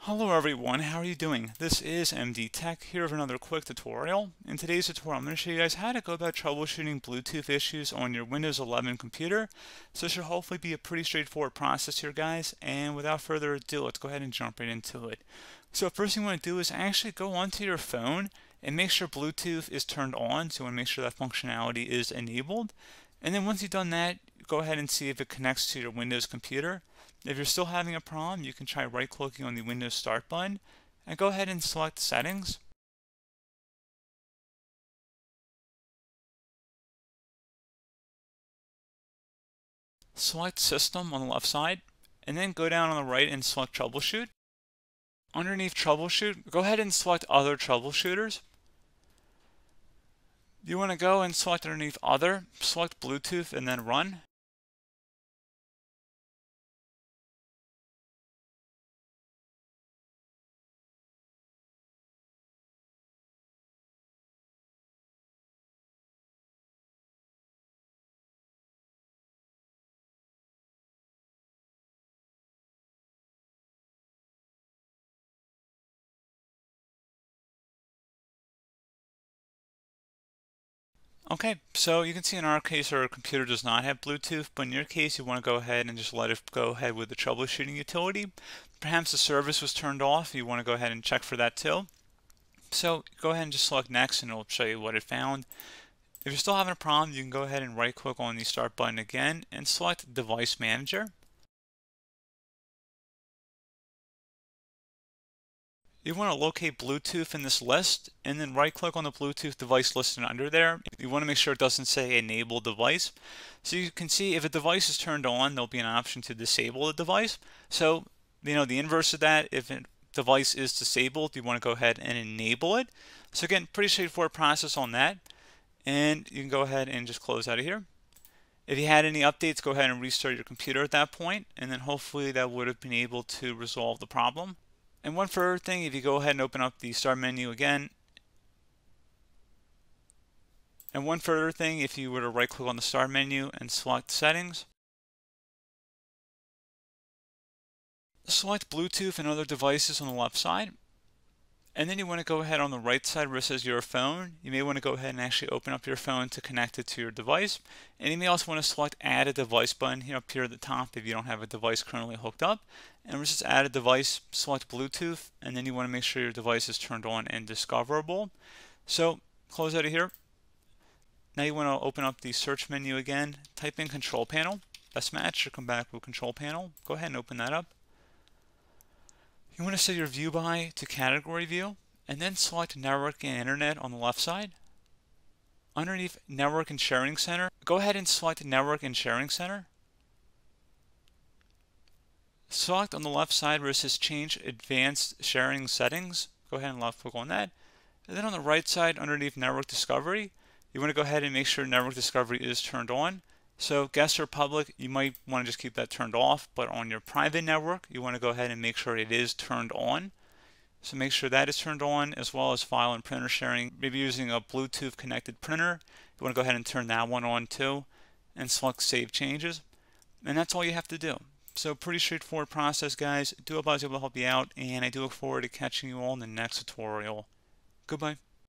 Hello everyone, how are you doing? This is MD Tech here with another quick tutorial. In today's tutorial I'm going to show you guys how to go about troubleshooting Bluetooth issues on your Windows 11 computer. So this should hopefully be a pretty straightforward process here guys, and without further ado let's go ahead and jump right into it. So first thing you want to do is actually go onto your phone and make sure Bluetooth is turned on, so you want to make sure that functionality is enabled. And then once you've done that, go ahead and see if it connects to your Windows computer. If you're still having a problem, you can try right-clicking on the Windows Start button and go ahead and select Settings. Select System on the left side, and then go down on the right and select Troubleshoot. Underneath Troubleshoot, go ahead and select Other Troubleshooters. You want to go and select underneath Other, select Bluetooth, and then Run. Okay, so you can see in our case our computer does not have Bluetooth, but in your case you want to go ahead and just let it go ahead with the troubleshooting utility. Perhaps the service was turned off, you want to go ahead and check for that too. So go ahead and just select Next and it'll show you what it found. If you're still having a problem, you can go ahead and right click on the Start button again and select Device Manager. You want to locate Bluetooth in this list and then right click on the Bluetooth device listed under there. You want to make sure it doesn't say enable device. So you can see if a device is turned on, there'll be an option to disable the device. So, the inverse of that, if a device is disabled, you want to go ahead and enable it. So again, pretty straightforward process on that. And you can go ahead and just close out of here. If you had any updates, go ahead and restart your computer at that point, and then hopefully that would have been able to resolve the problem. And one further thing, if you go ahead and open up the Start menu again, if you were to right click on the Start menu and select Settings, select Bluetooth and other devices on the left side, and then you want to go ahead on the right side where it says your phone. You may want to go ahead and actually open up your phone to connect it to your device. And you may also want to select Add a Device button here up here at the top if you don't have a device currently hooked up. And we're just Add a Device, select Bluetooth, and then you want to make sure your device is turned on and discoverable. So close out of here. Now you want to open up the search menu again, type in Control Panel, best match, or come back with Control Panel. Go ahead and open that up. You want to set your view by to category view, and then select Network and Internet on the left side. Underneath Network and Sharing Center, go ahead and select Network and Sharing Center. Select on the left side where it says Change Advanced Sharing Settings. Go ahead and left click on that. And then on the right side underneath Network Discovery, you want to go ahead and make sure Network Discovery is turned on. So guest or public, you might want to just keep that turned off, but on your private network, you want to go ahead and make sure it is turned on. So make sure that is turned on, as well as file and printer sharing. Maybe using a Bluetooth connected printer, you want to go ahead and turn that one on too, and select Save Changes. And that's all you have to do. So pretty straightforward process, guys. I do hope I was able to help you out, and I do look forward to catching you all in the next tutorial. Goodbye.